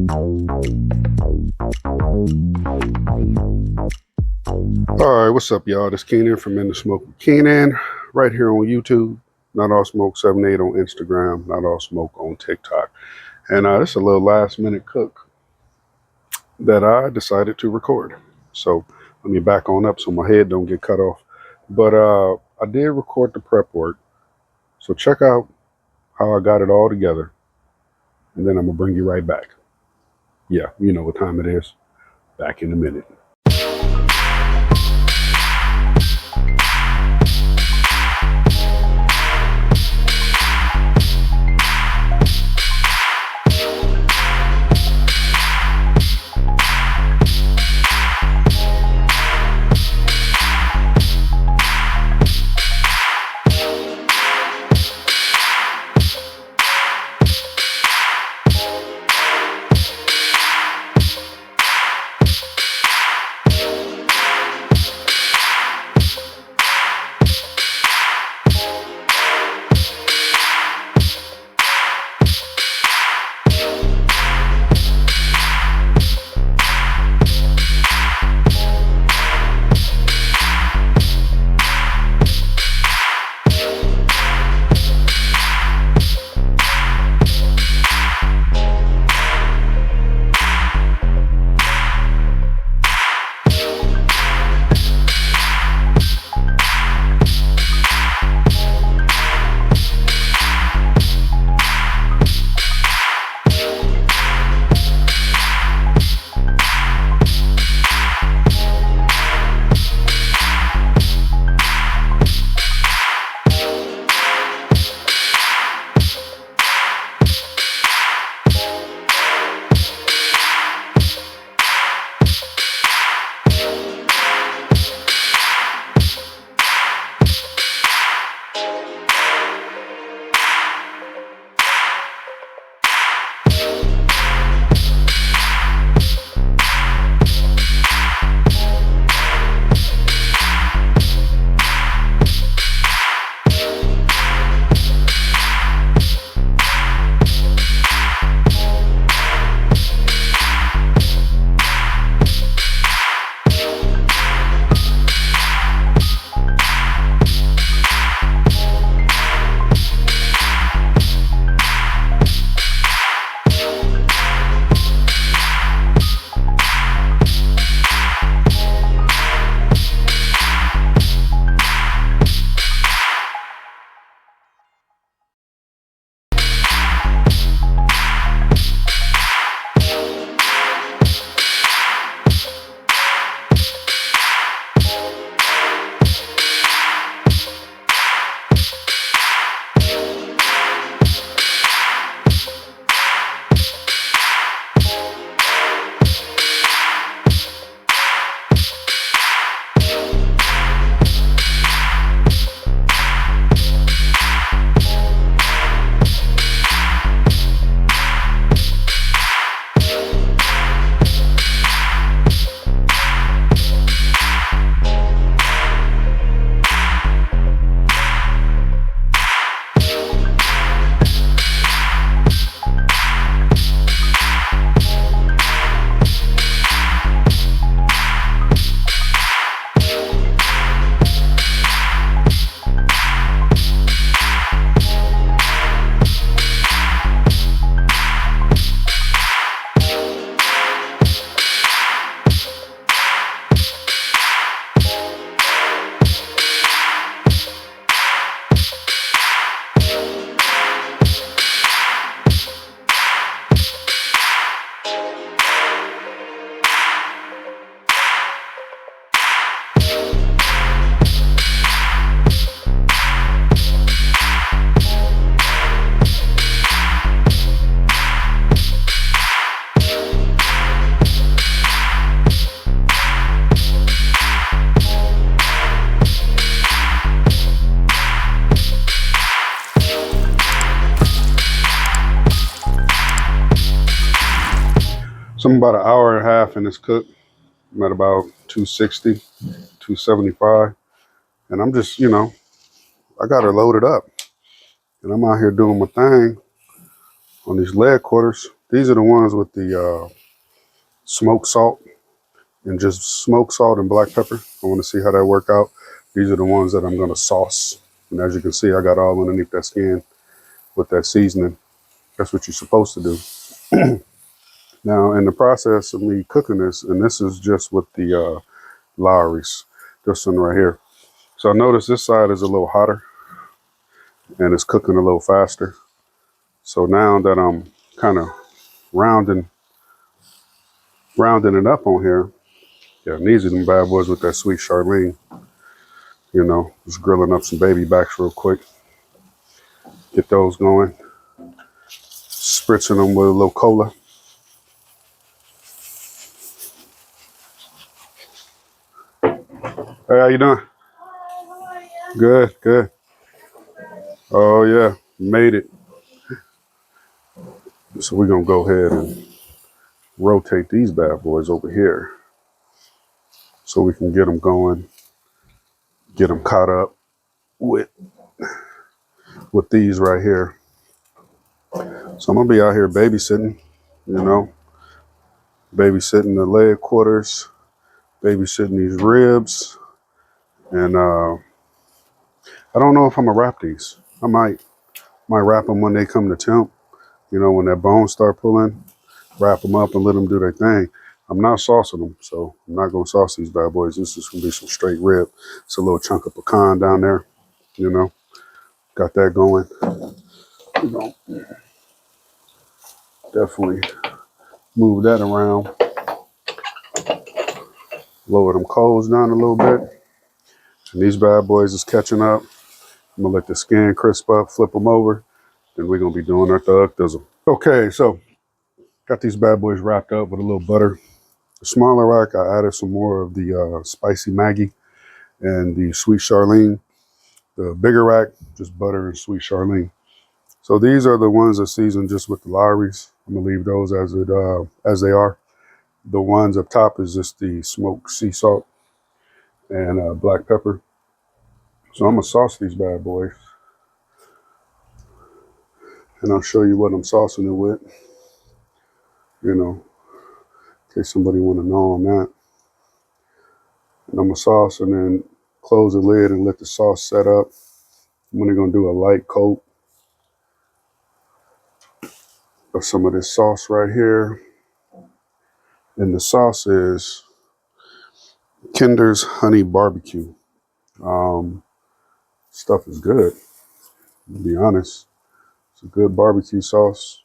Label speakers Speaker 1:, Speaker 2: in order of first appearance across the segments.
Speaker 1: Alright, what's up, y'all? This Keenan from In the Smoke with Keenan, right here on YouTube. Not All Smoke 78 on Instagram, Not All Smoke on TikTok. And this is a little last minute cook that I decided to record. So let me back on up so my head don't get cut off. But I did record the prep work. So check out how I got it all together. And then I'm gonna bring you right back. Yeah, you know what time it is. Back in a minute. So I'm about an hour and a half in this cook. I'm at about 260, 275. And I'm just, I got her loaded up. And I'm out here doing my thing on these leg quarters. These are the ones with the smoked salt and just smoked salt and black pepper. I want to see how that work out. These are the ones that I'm going to sauce. And as you can see, I got all underneath that skin with that seasoning. That's what you're supposed to do. Now, in the process of me cooking this, and this is just with the Lawry's, this one right here. So notice this side is a little hotter and it's cooking a little faster. So now that I'm kind of rounding it up on here, yeah, and these are them bad boys with that Sweet Sharlene. You know, just grilling up some baby backs real quick. Get those going. Spritzing them with a little cola. Hey, how you doing? Hi, how are you? Good, good. Oh yeah, made it. So we're gonna go ahead and rotate these bad boys over here so we can get them going, get them caught up with these right here. So I'm gonna be out here babysitting, you know, babysitting the leg quarters, babysitting these ribs, and I don't know if I'm gonna wrap these. I might wrap them when they come to temp. You know, when that bone start pulling, wrap them up and let them do their thing. I'm not saucing them, so I'm not gonna sauce these bad boys. This is gonna be some straight rib. It's a little chunk of pecan down there, you know. Got that going. You know, definitely move that around. Lower them coals down a little bit. And these bad boys is catching up. I'm gonna let the skin crisp up, flip them over, then we're gonna be doing our thug thizzle. Okay, so got these bad boys wrapped up with a little butter. The smaller rack, I added some more of the spicy Maggi and the Sweet Sharlene. The bigger rack, just butter and Sweet Sharlene. So these are the ones that season just with the Lawry's. I'm gonna leave those as they are. The ones up top is just the smoked sea salt and black pepper. So I'm gonna sauce these bad boys, and I'll show you what I'm saucing it with. You know, in case somebody want to know on that. And I'm gonna sauce and then close the lid and let the sauce set up. I'm only gonna do a light coat of some of this sauce right here. And the sauce is Kinder's Honey Barbecue. Stuff is good, to be honest. It's a good barbecue sauce.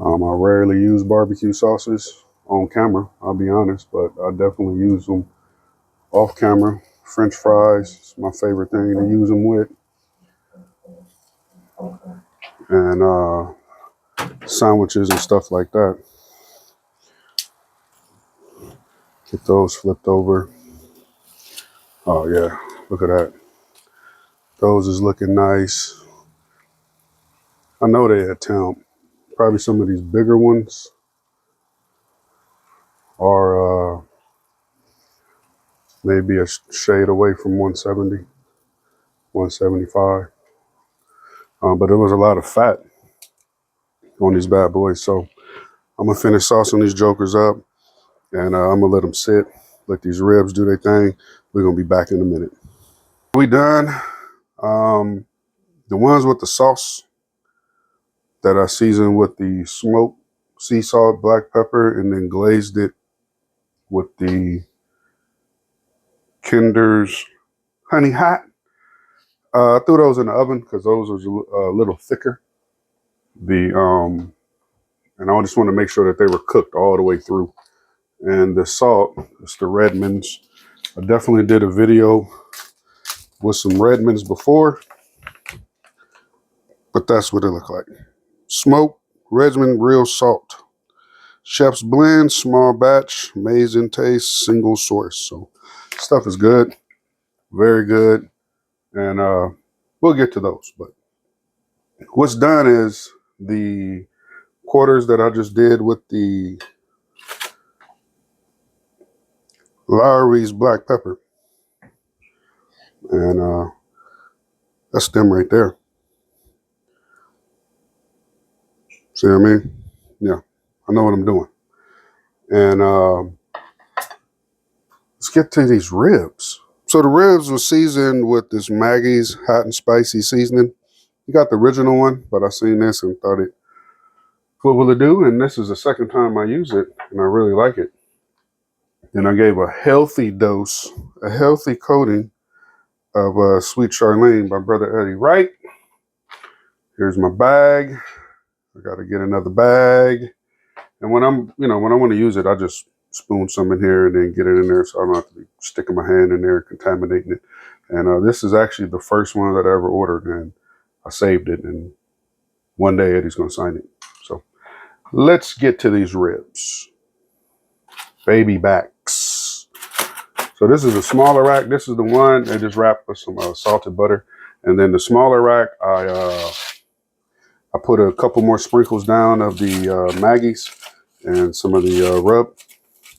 Speaker 1: I rarely use barbecue sauces on camera, I'll be honest, but I definitely use them off camera. French fries is my favorite thing to use them with. And sandwiches and stuff like that. Get those flipped over. Oh yeah, look at that. Those is looking nice. I know they at temp. Probably some of these bigger ones are maybe a shade away from 170, 175. But there was a lot of fat on these bad boys. So I'm gonna finish saucing these jokers up, and I'm gonna let them sit, let these ribs do their thing. We're gonna be back in a minute. We done. The ones with the sauce that I seasoned with the smoked sea salt, black pepper, and then glazed it with the Kinder's Honey Hot. I threw those in the oven because those was a little thicker. And I just want to make sure that they were cooked all the way through. And the salt, it's the Redmonds. I definitely did a video with some Redmonds before, but that's what it looked like. Smoked Redmond real salt. Chef's blend, small batch, amazing taste, single source. So stuff is good, very good. And we'll get to those. But what's done is the quarters that I just did with the Lawry's black pepper. And that's them right there. See what I mean? Yeah, I know what I'm doing. And let's get to these ribs. So the ribs were seasoned with this Maggie's hot and spicy seasoning. You got the original one, but I seen this and thought it, what will it do? And this is the second time I use it, and I really like it. And I gave a healthy dose, a healthy coating of Sweet Sharlene by Brother Eddie Wright. Here's my bag. I got to get another bag. And when when I want to use it, I just spoon some in here and then get it in there so I don't have to be sticking my hand in there and contaminating it. And this is actually the first one that I ever ordered, and I saved it. And one day Eddie's going to sign it. So let's get to these ribs. Baby backs. So this is a smaller rack. This is the one they just wrapped with some salted butter. And then the smaller rack, I put a couple more sprinkles down of the Maggi's and some of the rub.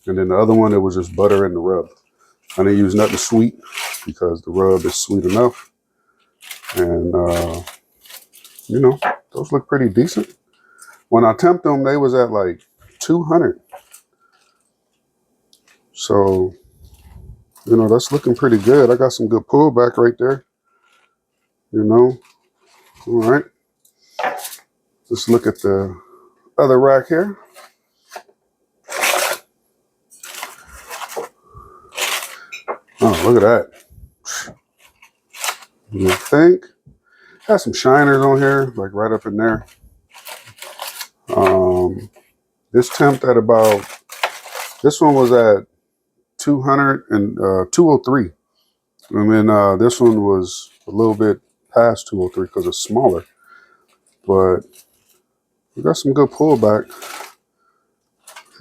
Speaker 1: And then the other one, it was just butter and the rub. I didn't use nothing sweet because the rub is sweet enough. And, those look pretty decent. When I temped them, they was at like 200. So, that's looking pretty good. I got some good pullback right there. All right. Let's look at the other rack here. Oh, look at that. You think? Has some shiners on here, like right up in there. This temp at about, this one was at 200 and 203. And then this one was a little bit past 203 because it's smaller. But we got some good pullback.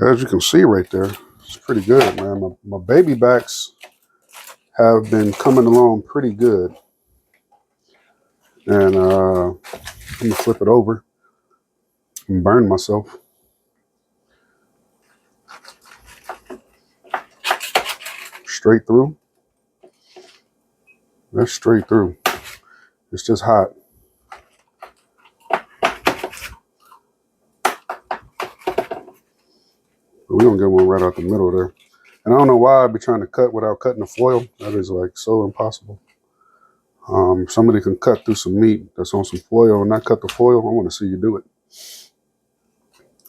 Speaker 1: As you can see right there, it's pretty good, man. My baby backs have been coming along pretty good. And I'm gonna flip it over and burn myself. Straight through. That's straight through. It's just hot. We're gonna get one right out the middle there. And I don't know why I'd be trying to cut without cutting the foil. That is like so impossible. Somebody can cut through some meat that's on some foil and not cut the foil. I want to see you do it.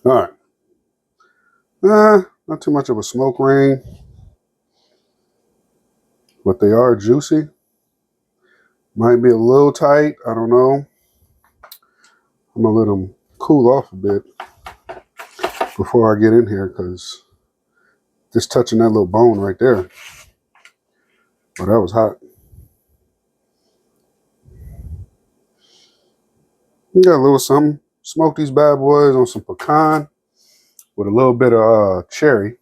Speaker 1: All right. Not too much of a smoke ring, but they are juicy. Might be a little tight. I don't know. I'm gonna let them cool off a bit before I get in here, because just touching that little bone right there. Oh, that was hot. You got a little something. Smoke these bad boys on some pecan with a little bit of cherry.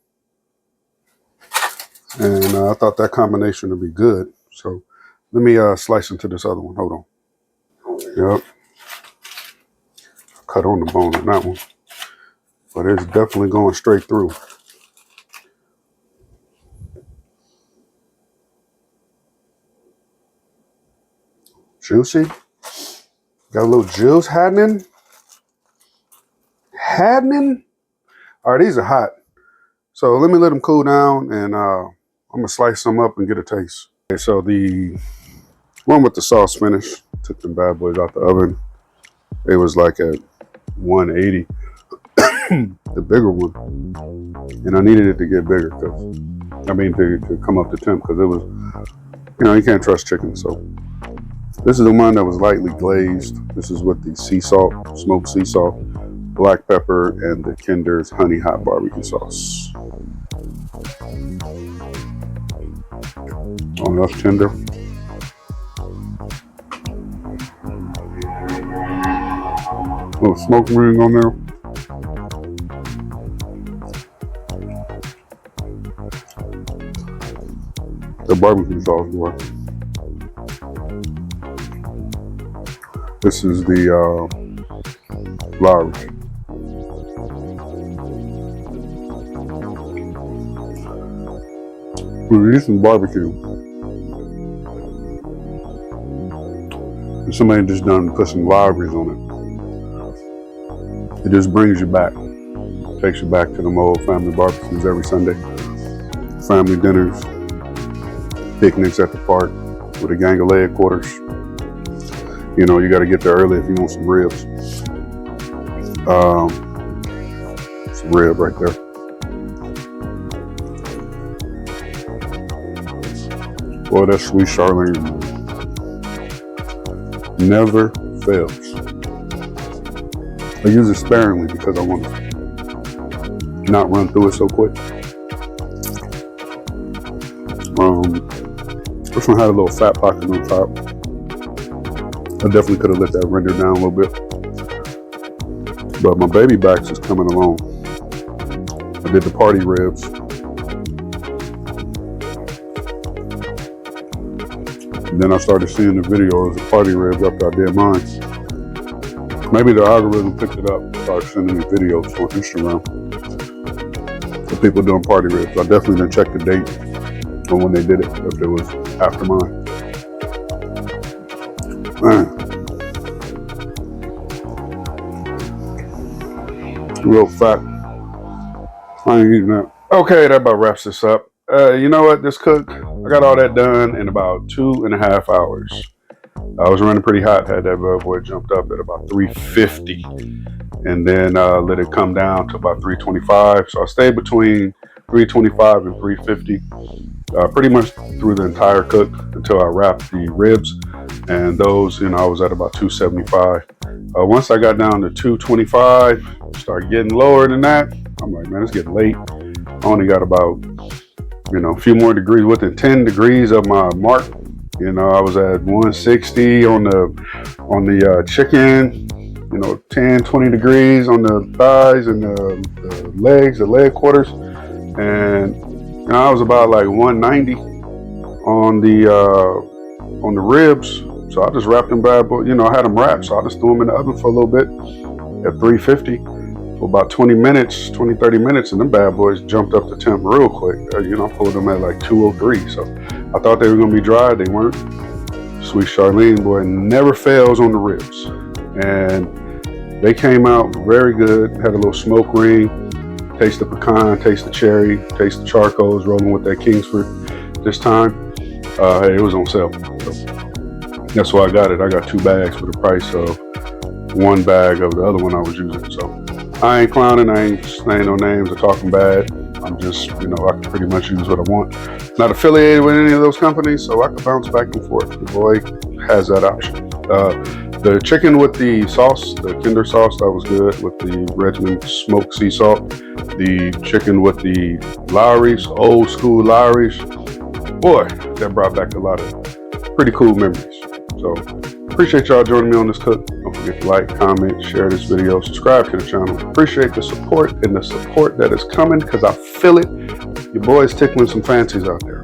Speaker 1: And I thought that combination would be good. So let me slice into this other one. Hold on. Yep. Cut on the bone on that one. But it's definitely going straight through. Juicy. Got a little juice happening. All right, these are hot. So let me let them cool down, and I'm going to slice some up and get a taste. Okay, so the one with the sauce finish, took them bad boys out the oven. It was like at 180, the bigger one. And I needed it to get bigger, to come up to temp, because it was, you can't trust chicken. So this is the one that was lightly glazed. This is with the sea salt, smoked sea salt, black pepper, and the Kinder's honey hot barbecue sauce. Oh, that's tender. Little smoke ring on there. The barbecue sauce, boy. This is the Lawry. We're eating barbecue. And somebody just done put some Lawry's on it. It just brings you back. Takes you back to them old family barbecues every Sunday. Family dinners, picnics at the park with a gang of leg quarters. You know, you got to get there early if you want some ribs. Some rib right there. Boy, that Sweet Sharlene never fails. I use it sparingly because I want to not run through it so quick. This one had a little fat pocket on top. I definitely could have let that render down a little bit. But my baby backs is coming along. I did the party ribs. And then I started seeing the videos of party ribs after I did mine. Maybe the algorithm picked it up and started sending me videos on Instagram of people doing party ribs. I definitely didn't check the date on when they did it, if it was after mine. Man. Real fat. I ain't eating that. Okay, that about wraps this up. You know what? This cook, I got all that done in about 2.5 hours. I was running pretty hot, had that bad boy jumped up at about 350, and then let it come down to about 325. So I stayed between 325 and 350 pretty much through the entire cook until I wrapped the ribs, and those, you know, I was at about 275. Once I got down to 225, started getting lower than that. I'm like, man, it's getting late. I only got about, you know, a few more degrees, within 10 degrees of my mark. You know, I was at 160 on the chicken, you know, 10, 20 degrees on the thighs and the legs, the leg quarters. And, you know, I was about like 190 on the ribs. So I just wrapped them bad, but, you know, I had them wrapped. So I just threw them in the oven for a little bit at 350 for about 20 minutes, 20, 30 minutes. And them bad boys jumped up to temp real quick. You know, I pulled them at like 203. So I thought they were going to be dry. They weren't. Sweet Sharlene, boy, never fails on the ribs. And they came out very good. Had a little smoke ring. Taste the pecan, taste the cherry, taste the charcoals, rolling with that Kingsford this time. Hey, it was on sale. So that's why I got it. I got 2 bags for the price of 1 bag of the other one I was using. So I ain't clowning. I ain't saying no names or talking bad. I'm just, you know, I can pretty much use what I want. Not affiliated with any of those companies, so I can bounce back and forth. The boy has that option. The chicken with the sauce, the Kinder sauce, that was good with the Regimen smoked sea salt. The chicken with the Lawry's, old school Lawry's, boy, that brought back a lot of pretty cool memories. So appreciate y'all joining me on this cook. Don't forget to like, comment, share this video, subscribe to the channel. Appreciate the support and the support that is coming, because I feel it. Your boy's tickling some fancies out there,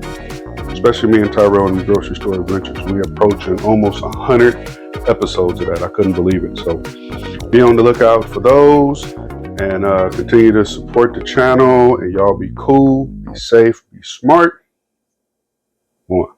Speaker 1: especially me and Tyrell in the grocery store adventures. We approaching almost 100 episodes of that. I couldn't believe it. So be on the lookout for those, and continue to support the channel. And y'all be cool, be safe, be smart. One.